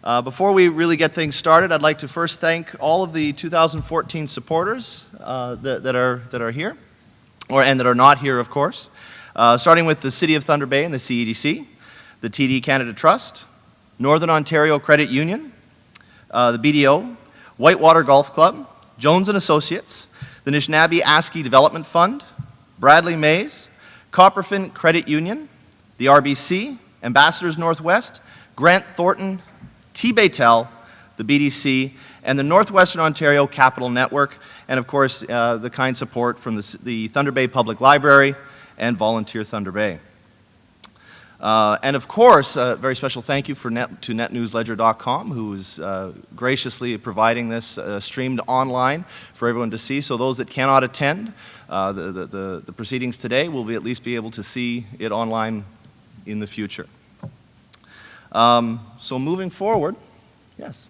Before we really get things started, I'd like to first thank all of the 2014 supporters that are here, and that are not here, of course, starting with the City of Thunder Bay and the CEDC, the TD Canada Trust, Northern Ontario Credit Union, the BDO, Whitewater Golf Club, Jones & Associates, the Nishnabee ASCII Development Fund, Bradley Mays, Copperfin Credit Union, the RBC, Ambassadors Northwest, Grant Thornton, T-Baytel, the BDC, and the Northwestern Ontario Capital Network, and of course the kind support from the Thunder Bay Public Library and Volunteer Thunder Bay. And of course, a very special thank you to netnewsledger.com, who is graciously providing this streamed online for everyone to see. So those that cannot attend the proceedings today will at least be able to see it online in the future. So moving forward, yes.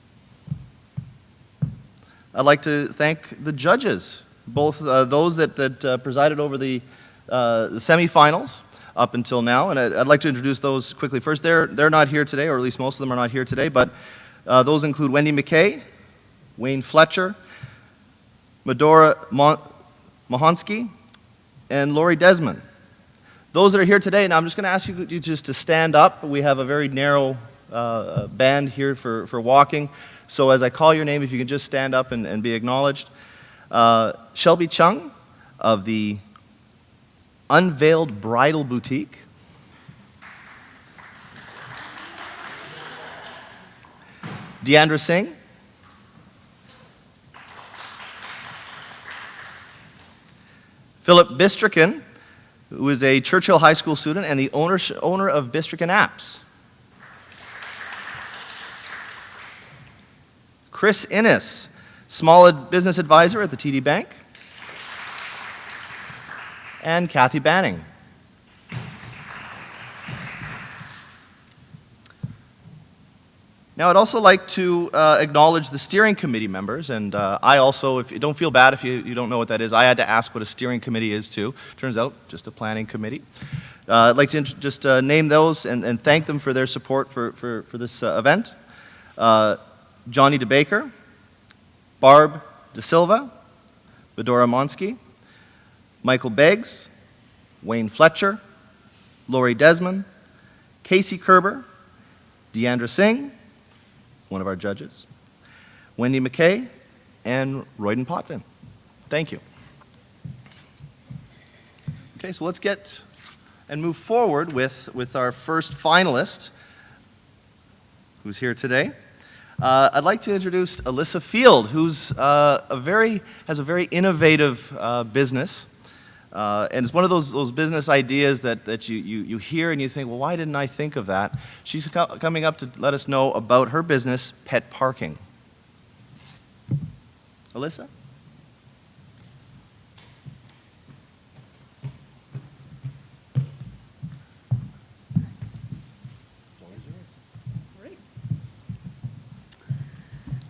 I'd like to thank the judges, both those that presided over the semifinals up until now, and I'd like to introduce those quickly. First, they're not here today, or at least most of them are not here today, but those include Wendy McKay, Wayne Fletcher, Medora Mahonsky, and Lori Desmond. Those that are here today, now I'm just going to ask you just to stand up. We have a very narrow band here for walking. So as I call your name, if you can just stand up and be acknowledged. Shelby Chung of the Unveiled Bridal Boutique. Deandra Singh. Philip Bistrican, who is a Churchill High School student and the owner of Bistrican Apps. Chris Innes, small business advisor at the TD Bank. And Kathy Banning. Now, I'd also like to acknowledge the steering committee members, and I also, if you don't feel bad if you don't know what that is, I had to ask what a steering committee is too. Turns out, just a planning committee. I'd like to just name those and thank them for their support for this event. Johnny DeBaker, Barb De Silva, Bedora Monsky, Michael Beggs, Wayne Fletcher, Lori Desmond, Casey Kerber, Deandra Singh, one of our judges, Wendy McKay, and Royden Potvin. Thank you. Okay, so let's get and move forward with our first finalist, who's here today. I'd like to introduce Elissa Field, who's has a very innovative business. And it's one of those business ideas that you hear and you think, well, why didn't I think of that? She's coming up to let us know about her business, Pet Parking. Elissa?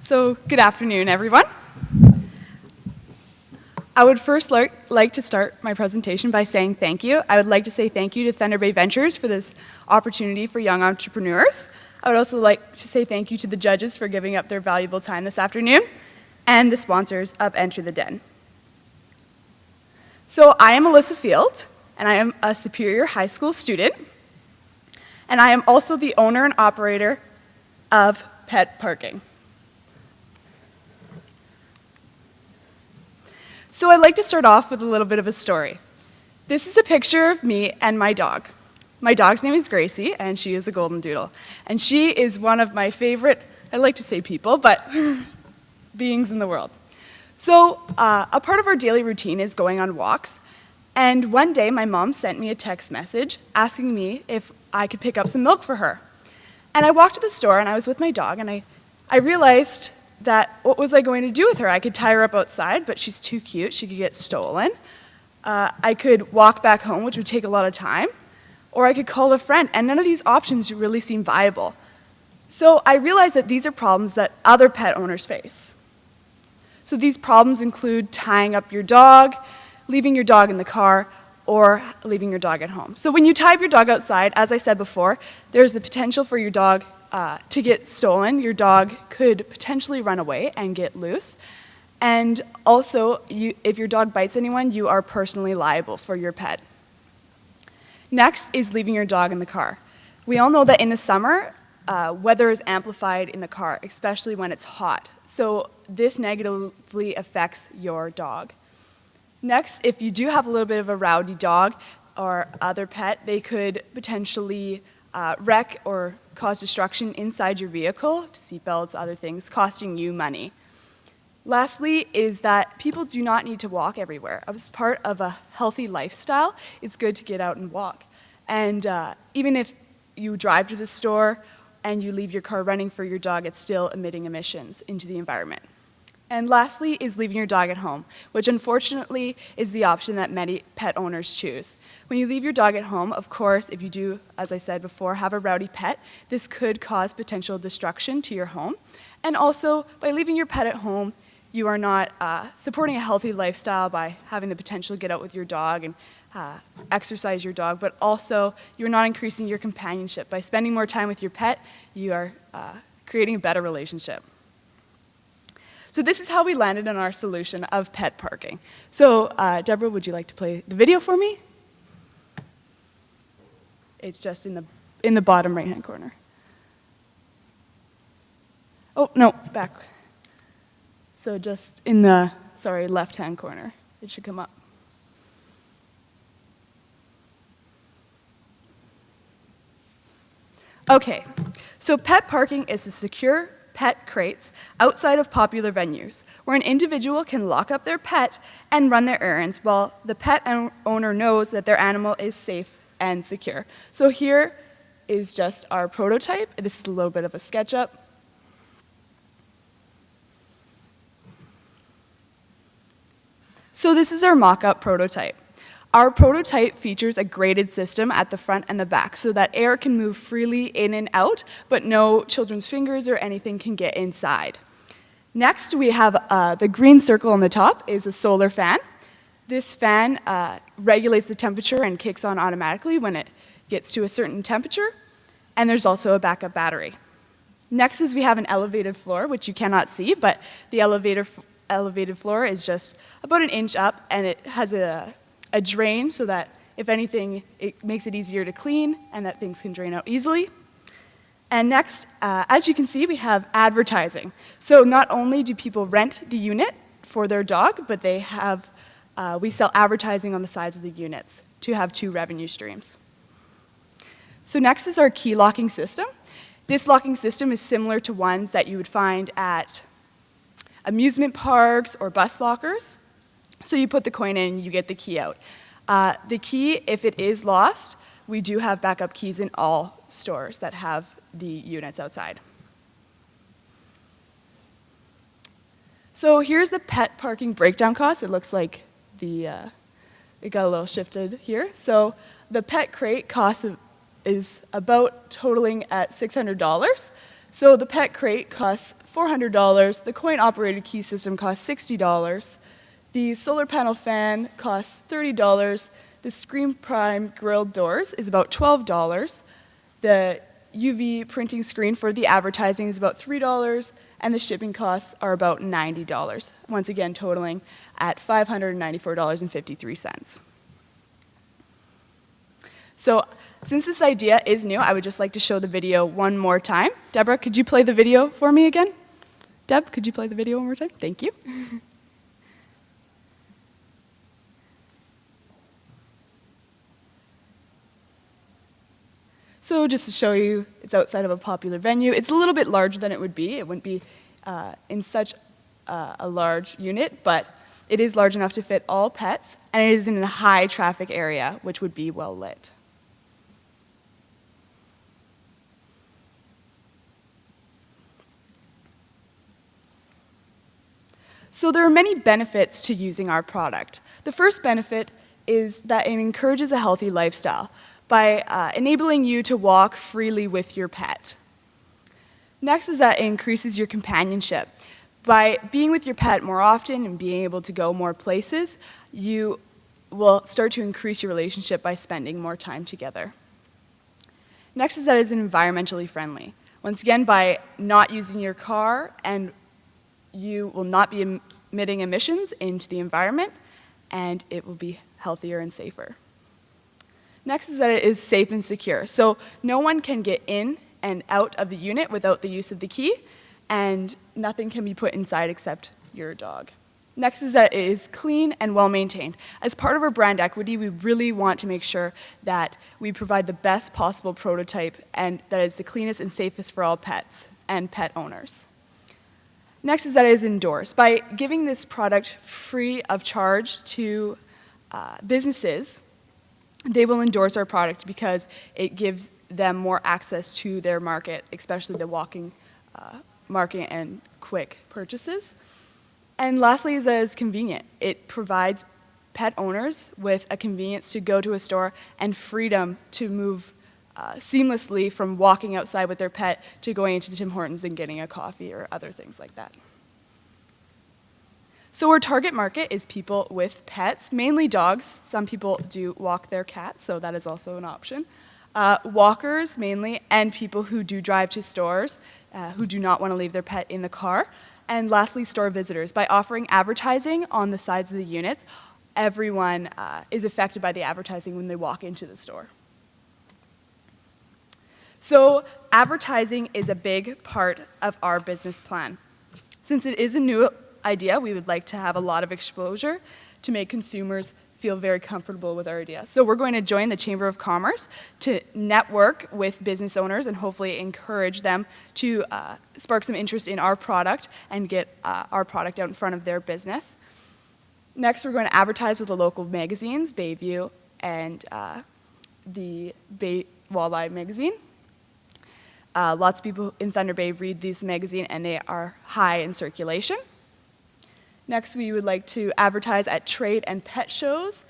So, good afternoon, everyone. I would first like to start my presentation by saying thank you. I would like to say thank you to Thunder Bay Ventures for this opportunity for young entrepreneurs. I would also like to say thank you to the judges for giving up their valuable time this afternoon, and the sponsors of Enter the Den. So I am Elissa Field, and I am a Superior High School student, and I am also the owner and operator of Pet Parking. So I'd like to start off with a little bit of a story. This is a picture of me and my dog. My dog's name is Gracie, and she is a golden doodle. And she is one of my favorite, I like to say people, but beings in the world. So a part of our daily routine is going on walks. And one day my mom sent me a text message asking me if I could pick up some milk for her. And I walked to the store and I was with my dog, and I realized that what was I going to do with her? I could tie her up outside, but she's too cute. She could get stolen. I could walk back home, which would take a lot of time, or I could call a friend, and none of these options really seem viable. So I realized that these are problems that other pet owners face. So these problems include tying up your dog, leaving your dog in the car, or leaving your dog at home. So when you tie up your dog outside, as I said before, there's the potential for your dog to get stolen, your dog could potentially run away and get loose. And also, if your dog bites anyone, you are personally liable for your pet. Next is leaving your dog in the car. We all know that in the summer, weather is amplified in the car, especially when it's hot. So this negatively affects your dog. Next, if you do have a little bit of a rowdy dog or other pet, they could potentially wreck or cause destruction inside your vehicle, seatbelts, other things, costing you money. Lastly is that people do not need to walk everywhere. As part of a healthy lifestyle, it's good to get out and walk. And even if you drive to the store and you leave your car running for your dog, it's still emitting emissions into the environment. And lastly is leaving your dog at home, which unfortunately is the option that many pet owners choose. When you leave your dog at home, of course, if you do, as I said before, have a rowdy pet, this could cause potential destruction to your home. And also, by leaving your pet at home, you are not supporting a healthy lifestyle by having the potential to get out with your dog and exercise your dog, but also you're not increasing your companionship. By spending more time with your pet, you are creating a better relationship. So this is how we landed on our solution of pet parking. So Deborah, would you like to play the video for me? It's just in the bottom right-hand corner. Oh, no, back. So just in the, left-hand corner. It should come up. Okay, so pet parking is a secure pet crates outside of popular venues where an individual can lock up their pet and run their errands while the pet owner knows that their animal is safe and secure. So here is just our prototype. This is a little bit of a SketchUp. So this is our mock-up prototype. Our prototype features a graded system at the front and the back so that air can move freely in and out, but no children's fingers or anything can get inside. Next, we have the green circle on the top is a solar fan. This fan regulates the temperature and kicks on automatically when it gets to a certain temperature, and there's also a backup battery. Next is we have an elevated floor, which you cannot see, but the elevated floor is just about 1 inch up, and it has a drain so that if anything, it makes it easier to clean and that things can drain out easily. And next, as you can see, we have advertising. So not only do people rent the unit for their dog, but we sell advertising on the sides of the units to have 2 revenue streams. So next is our key locking system. This locking system is similar to ones that you would find at amusement parks or bus lockers. So you put the coin in, you get the key out. The key, if it is lost, we do have backup keys in all stores that have the units outside. So here's the pet parking breakdown cost. It looks like it got a little shifted here. So the pet crate cost is about totaling at $600. So the pet crate costs $400. The coin-operated key system costs $60. The solar panel fan costs $30. The Screen Prime grilled doors is about $12. The UV printing screen for the advertising is about $3, and the shipping costs are about $90, once again totaling at $594.53. So since this idea is new, I would just like to show the video one more time. Deborah, could you play the video for me again? Deb, could you play the video one more time? Thank you. So just to show you, it's outside of a popular venue. It's a little bit larger than it would be. It wouldn't be in such a large unit, but it is large enough to fit all pets, and it is in a high traffic area, which would be well lit. So there are many benefits to using our product. The first benefit is that it encourages a healthy lifestyle by enabling you to walk freely with your pet. Next is that it increases your companionship. By being with your pet more often and being able to go more places, you will start to increase your relationship by spending more time together. Next is that it's environmentally friendly. Once again, by not using your car, and you will not be emitting emissions into the environment, and it will be healthier and safer. Next is that it is safe and secure. So no one can get in and out of the unit without the use of the key, and nothing can be put inside except your dog. Next is that it is clean and well-maintained. As part of our brand equity, we really want to make sure that we provide the best possible prototype and that it's the cleanest and safest for all pets and pet owners. Next is that it is endorsed. By giving this product free of charge to businesses, they will endorse our product because it gives them more access to their market, especially the walking market and quick purchases. And lastly is that it's convenient. It provides pet owners with a convenience to go to a store and freedom to move seamlessly from walking outside with their pet to going into Tim Hortons and getting a coffee or other things like that. So our target market is people with pets, mainly dogs. Some people do walk their cats, so that is also an option. Walkers mainly, and people who do drive to stores, who do not want to leave their pet in the car. And lastly, store visitors. By offering advertising on the sides of the units, everyone is affected by the advertising when they walk into the store. So advertising is a big part of our business plan. Since it is a new idea, we would like to have a lot of exposure to make consumers feel very comfortable with our idea. So we're going to join the Chamber of Commerce to network with business owners and hopefully encourage them to spark some interest in our product and get our product out in front of their business. Next, we're going to advertise with the local magazines, Bayview and the Bay Walleye magazine. Lots of people in Thunder Bay read this magazine and they are high in circulation. Next, we would like to advertise at trade and pet shows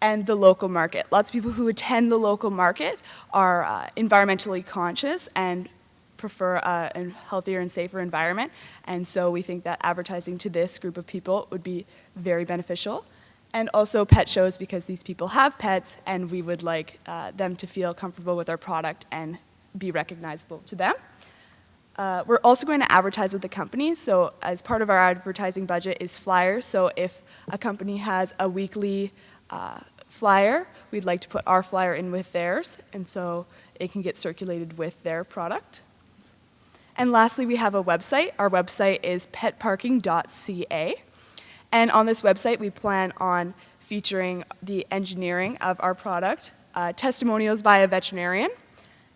and the local market. Lots of people who attend the local market are environmentally conscious and prefer a healthier and safer environment. And so we think that advertising to this group of people would be very beneficial. And also pet shows because these people have pets and we would like them to feel comfortable with our product and be recognizable to them. We're also going to advertise with the companies. So as part of our advertising budget is flyers. So if a company has a weekly flyer, we'd like to put our flyer in with theirs. And so it can get circulated with their product. And lastly, we have a website. Our website is petparking.ca. And on this website, we plan on featuring the engineering of our product, testimonials by a veterinarian,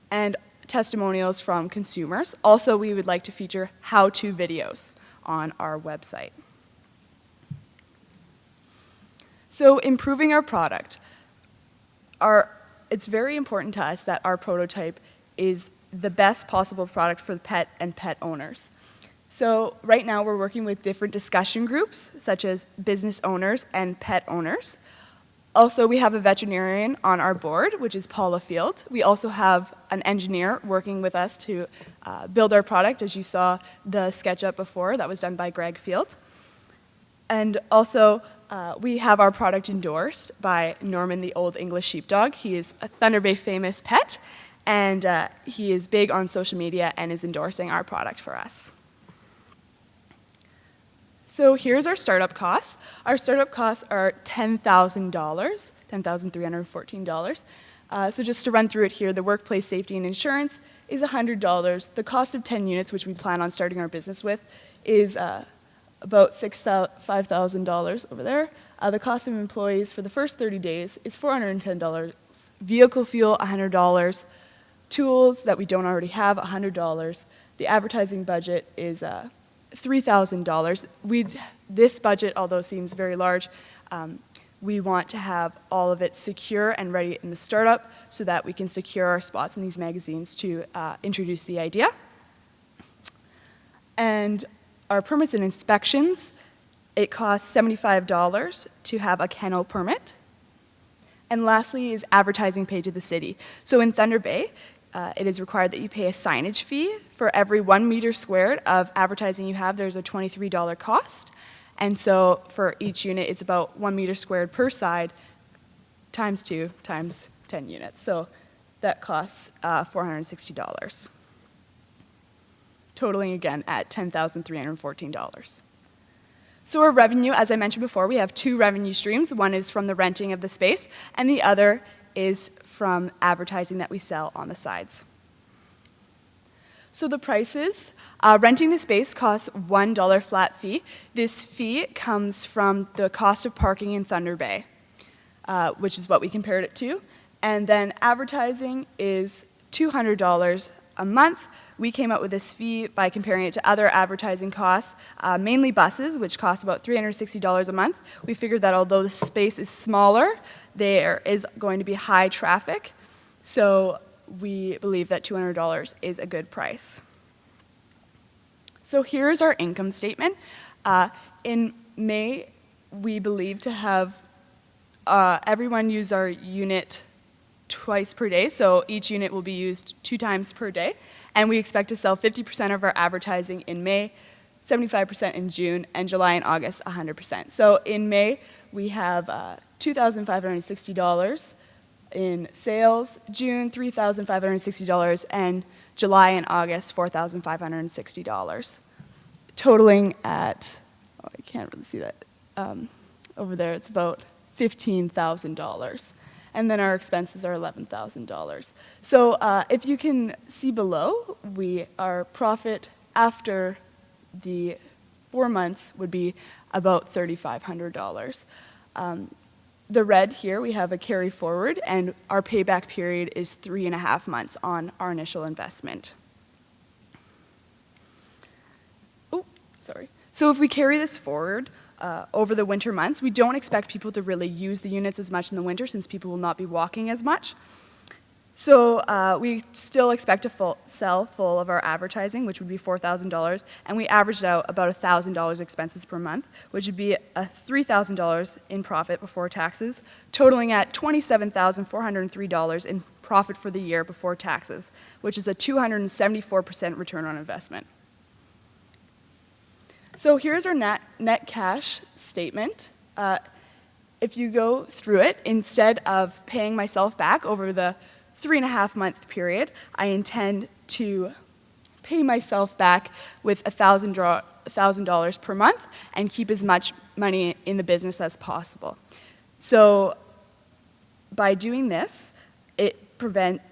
and testimonials from consumers. Also, we would like to feature how-to videos on our website. So improving our product. It's very important to us that our prototype is the best possible product for the pet and pet owners. So right now we're working with different discussion groups, such as business owners and pet owners. Also, we have a veterinarian on our board, which is Elissa Field. We also have an engineer working with us to build our product, as you saw the sketch up before that was done by Greg Field. And also, we have our product endorsed by Norman the Old English Sheepdog. He is a Thunder Bay famous pet, and he is big on social media and is endorsing our product for us. So here's our startup costs. Our startup costs are $10,000, $10,314. So just to run through it here, the workplace safety and insurance is $100. The cost of 10 units, which we plan on starting our business with, is about $5,000 over there. The cost of employees for the first 30 days is $410. Vehicle fuel, $100. Tools that we don't already have, $100. The advertising budget is $3,000. This budget, although seems very large, we want to have all of it secure and ready in the startup so that we can secure our spots in these magazines to introduce the idea. And our permits and inspections, it costs $75 to have a kennel permit. And lastly is advertising paid to the city. So in Thunder Bay, it is required that you pay a signage fee. For every 1 meter squared of advertising you have, there's a $23 cost. And so for each unit, it's about 1 meter squared per side times 2 times 10 units. So that costs $460. totaling again at $10,314. So our revenue, as I mentioned before, we have two revenue streams. One is from the renting of the space, and the other is from advertising that we sell on the sides. So the prices, renting the space costs $1 flat fee. This fee comes from the cost of parking in Thunder Bay, which is what we compared it to. And then advertising is $200 a month. We came up with this fee by comparing it to other advertising costs, mainly buses, which cost about $360 a month. We figured that although the space is smaller, there is going to be high traffic. So we believe that $200 is a good price. So here's our income statement. In May, we believe to have everyone use our unit twice per day, so each unit will be used 2 times per day, and we expect to sell 50% of our advertising in May, 75% in June, and July and August 100%. So in May, we have $2,560 in sales, June $3,560, and July and August $4,560, totaling at, oh, I can't really see that, over there it's about $15,000. And then our expenses are $11,000. So if you can see below, our profit after the 4 months would be about $3,500. The red here, we have a carry forward, and our payback period is 3.5 months on our initial investment. Oh, sorry. So if we carry this forward, over the winter months, we don't expect people to really use the units as much in the winter since people will not be walking as much. So we still expect to sell full of our advertising, which would be $4,000, and we averaged out about $1,000 expenses per month, which would be $3,000 in profit before taxes, totaling at $27,403 in profit for the year before taxes, which is a 274% return on investment. So here's our net cash statement. If you go through it, instead of paying myself back over the 3.5 month period, I intend to pay myself back with $1,000 per month and keep as much money in the business as possible. So by doing this,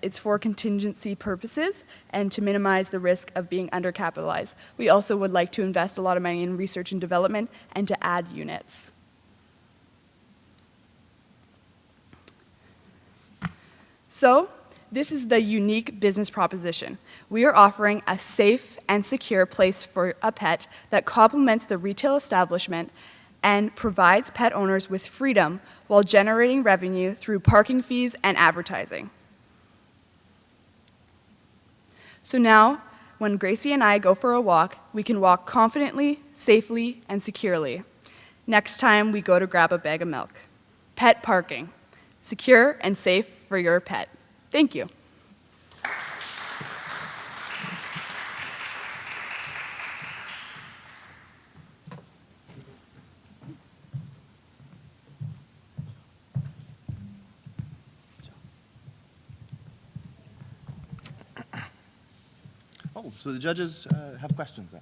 it's for contingency purposes and to minimize the risk of being undercapitalized. We also would like to invest a lot of money in research and development and to add units. So this is the unique business proposition. We are offering a safe and secure place for a pet that complements the retail establishment and provides pet owners with freedom while generating revenue through parking fees and advertising. So now, when Gracie and I go for a walk, we can walk confidently, safely, and securely. Next time we go to grab a bag of milk. Pet parking. Secure and safe for your pet. Thank you. Oh, so the judges have questions then.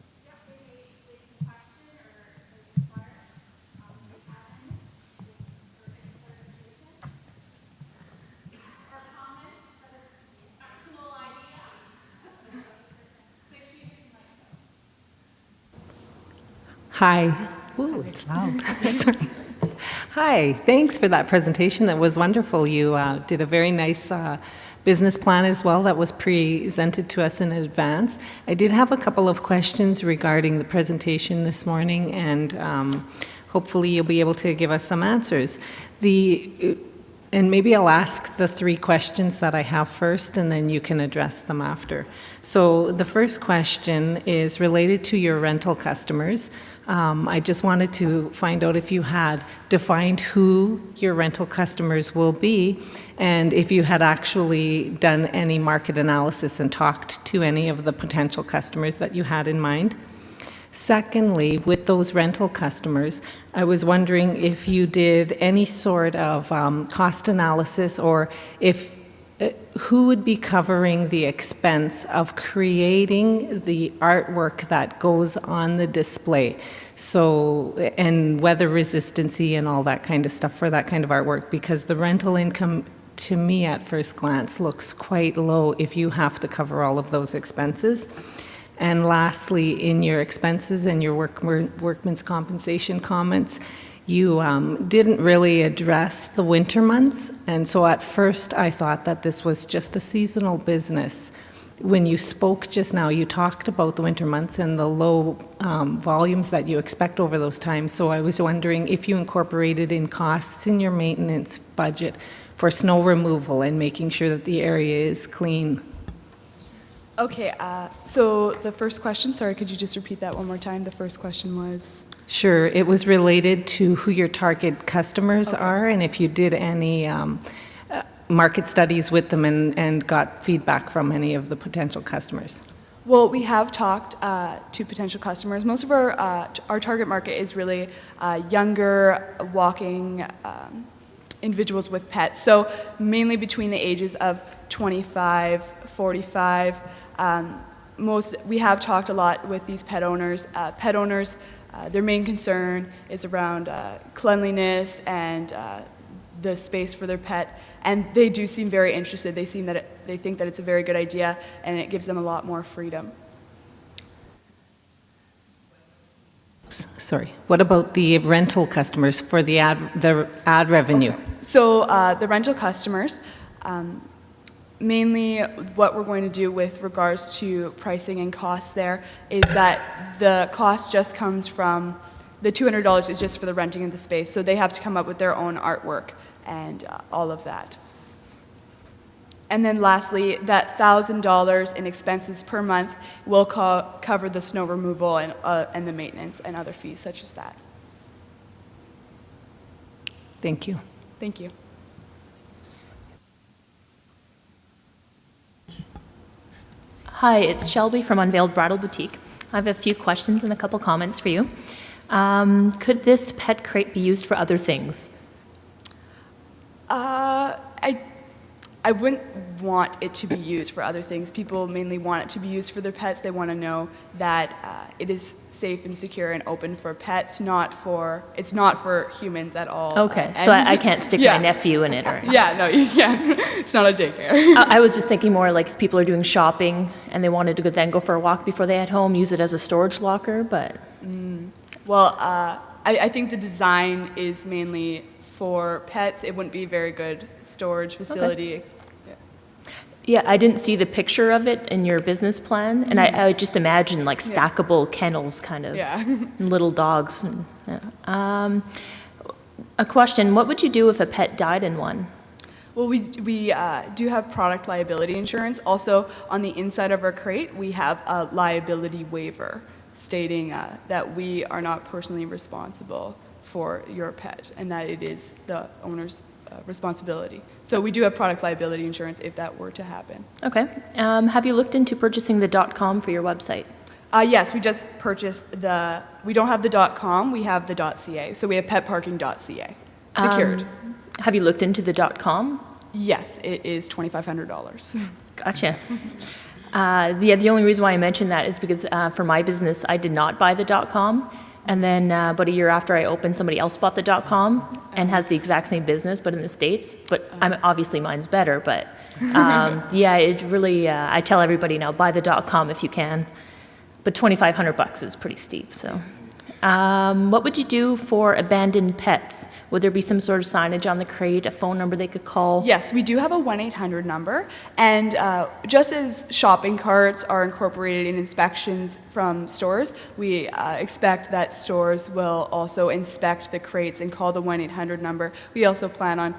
Hi. Ooh, it's loud. Sorry. Hi, thanks for that presentation. That was wonderful. You did a very nice business plan as well that was presented to us in advance. I did have a couple of questions regarding the presentation this morning, and hopefully you'll be able to give us some answers. And maybe I'll ask the 3 questions that I have first, and then you can address them after. So the first question is related to your rental customers. I just wanted to find out if you had defined who your rental customers will be, and if you had actually done any market analysis and talked to any of the potential customers that you had in mind. Secondly, with those rental customers, I was wondering if you did any sort of cost analysis, or if who would be covering the expense of creating the artwork that goes on the display? So, and weather resistancy and all that kind of stuff for that kind of artwork, because the rental income to me at first glance looks quite low if you have to cover all of those expenses. And lastly, in your expenses and your workman's compensation comments, you didn't really address the winter months, and so at first I thought that this was just a seasonal business. When you spoke just now, you talked about the winter months and the low volumes that you expect over those times, so I was wondering if you incorporated in costs in your maintenance budget for snow removal and making sure that the area is clean. Okay, so the first question, sorry, could you just repeat that one more time? The first question was? Sure, it was related to who your target customers are and if you did any market studies with them and got feedback from any of the potential customers. Well, we have talked to potential customers. Most of our target market is really younger, walking individuals with pets. So mainly between the ages of 25, 45. We have talked a lot with these pet owners. Their main concern is around cleanliness and the space for their pet, and they do seem very interested. They think that it's a very good idea, and it gives them a lot more freedom. Sorry, what about the rental customers for the ad revenue? Okay. So the rental customers, mainly what we're going to do with regards to pricing and costs there is that the cost just comes from, the $200 is just for the renting of the space, so they have to come up with their own artwork and all of that. And then lastly, that $1,000 in expenses per month will cover the snow removal and the maintenance and other fees such as that. Thank you. Thank you. Hi, it's Shelby from Unveiled Bridal Boutique. I have a few questions and a couple comments for you. Could this pet crate be used for other things? I wouldn't want it to be used for other things. People mainly want it to be used for their pets. They want to know that it is safe and secure and open for pets, it's not for humans at all. Okay, so I can't stick my nephew in it or anything. Yeah, no, you can't. It's not a daycare. I was just thinking more like if people are doing shopping and they wanted to then go for a walk before they head home, use it as a storage locker, but... Well, I think the design is mainly for pets. It wouldn't be a very good storage facility. Okay. Yeah, I didn't see the picture of it in your business plan, and I would just imagine like stackable kennels kind of, and little dogs. And, a question, what would you do if a pet died in one? Well, we do have product liability insurance. Also, on the inside of our crate, we have a liability waiver stating that we are not personally responsible for your pet and that it is the owner's responsibility. So we do have product liability insurance if that were to happen. Okay. Have you looked into purchasing the .com for your website? Yes, we just purchased we don't have the .com, we have the .ca. So we have petparking.ca, secured. Have you looked into the .com? Yes, it is $2,500. Gotcha. The only reason why I mentioned that is because for my business, I did not buy the .com. And then about a year after I opened, somebody else bought the .com and has the exact same business, but in the States. But obviously mine's better, but yeah, it really, I tell everybody now, buy the .com if you can. But $2,500 is pretty steep, so. What would you do for abandoned pets? Would there be some sort of signage on the crate, a phone number they could call? Yes, we do have a 1-800 number, and just as shopping carts are incorporated in inspections from stores, we expect that stores will also inspect the crates and call the 1-800 number. We also plan on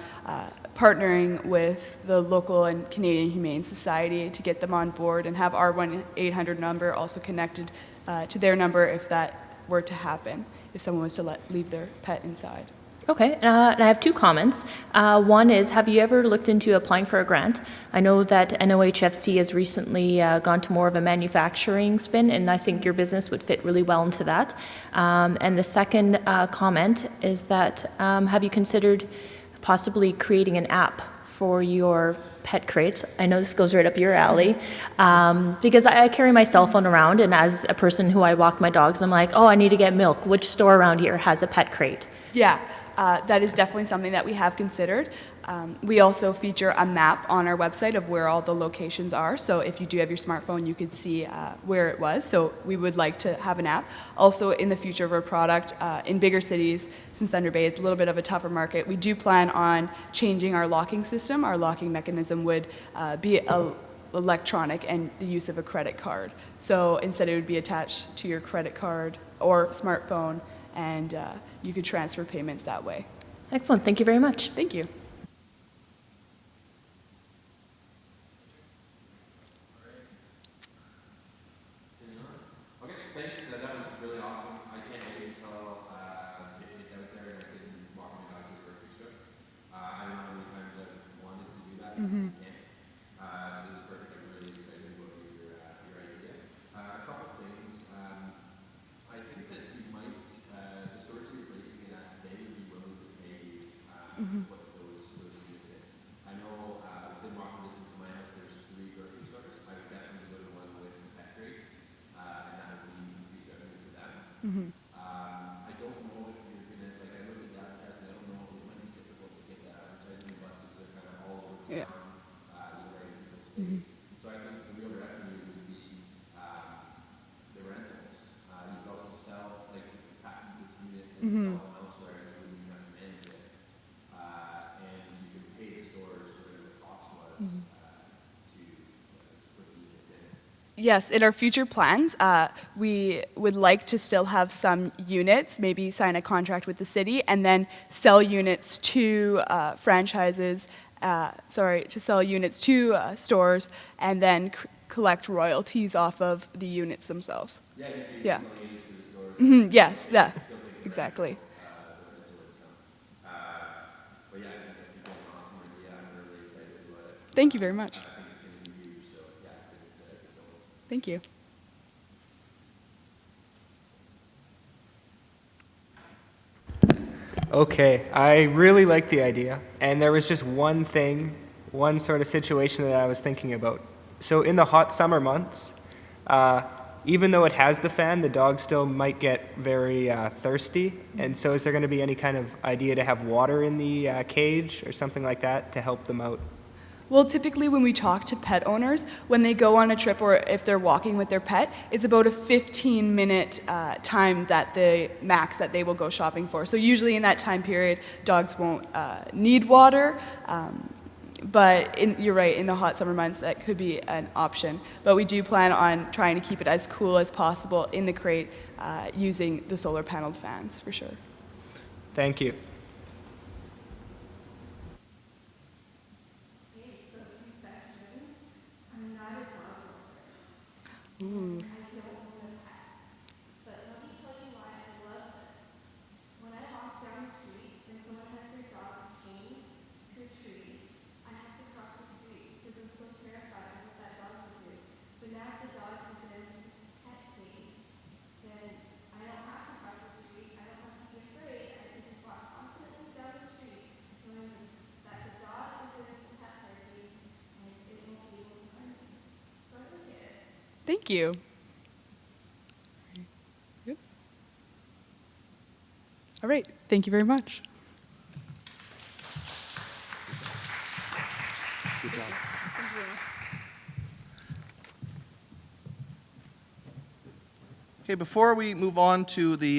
partnering with the local and Canadian Humane Society to get them on board and have our 1-800 number also connected to their number if that were to happen, if someone was to leave their pet inside. Okay, and I have two comments. One is, have you ever looked into applying for a grant? I know that NOHFC has recently gone to more of a manufacturing spin, and I think your business would fit really well into that. And the second comment is that, have you considered possibly creating an app for your pet crates. I know this goes right up your alley, because I carry my cell phone around, and as a person who I walk my dogs, I'm like, oh, I need to get milk. Which store around here has a pet crate? Yeah, that is definitely something that we have considered. We also feature a map on our website of where all the locations are. So if you do have your smartphone, you could see where it was. So we would like to have an app. Also, in the future of our product, in bigger cities, since Thunder Bay is a little bit of a tougher market, we do plan on changing our locking system. Our locking mechanism would be electronic and the use of a credit card. So instead, it would be attached to your credit card or smartphone, and you could transfer payments that way. Excellent. Thank you very much. Thank you. Okay, thanks. That was really awesome. I can't wait until it's out there and I can walk my dog to the grocery store. I don't know how many times I've wanted to do that, but I can't. So this is perfect. I'm really excited about your idea. A couple things. I think that you might, the stores you're placing it at, they would be willing to pay you to put those units in. I know within walking distance of my house, there's 3 grocery stores. I would definitely go to one with the pet crates. And that would be increased revenue for them. I don't know if you're gonna, like, I looked at the advertising, I don't know if it might be difficult to get that advertising. Buses are kind of all over town, Yeah. you're right in the space. So I think the real revenue would be the rentals. You could also sell, like, patent this unit and sell them elsewhere, and you wouldn't even have to manage it. And you could pay the stores whatever the cost was to put the units in. Yes, in our future plans, we would like to still have some units, maybe sign a contract with the city, and then sell units to franchises, to sell units to stores, and then collect royalties off of the units themselves. Yeah, you could Yeah. sell units to the stores. Yes, yeah, exactly. But yeah, I think that's an awesome idea. I'm really excited about it. Thank you very much. I think it's going to be huge, so yeah, good going. Thank you. Okay, I really like the idea, and there was just one thing, one sort of situation that I was thinking about. So in the hot summer months, even though it has the fan, the dog still might get very thirsty, and so is there going to be any kind of idea to have water in the cage or something like that to help them out? Well, typically when we talk to pet owners, when they go on a trip or if they're walking with their pet, it's about a 15-minute time that the max that they will go shopping for. So usually in that time period, dogs won't need water, but you're right, in the hot summer months, that could be an option. But we do plan on trying to keep it as cool as possible in the crate using the solar paneled fans, for sure. Thank you. Ooh. But let me tell you why I love this. When I walk down the street and someone has their dog chained to a tree, I have to cross the street because I'm so terrified of what that dog will do. But now if the dog is in his pet cage, then I don't have to cross the street. I don't have to be afraid. I can just walk confidently down the street knowing that the dog is in the pet therapy and it won't be able to harm me. So I look at it. Thank you. All right, thank you very much. Good job. Okay, before we move on to the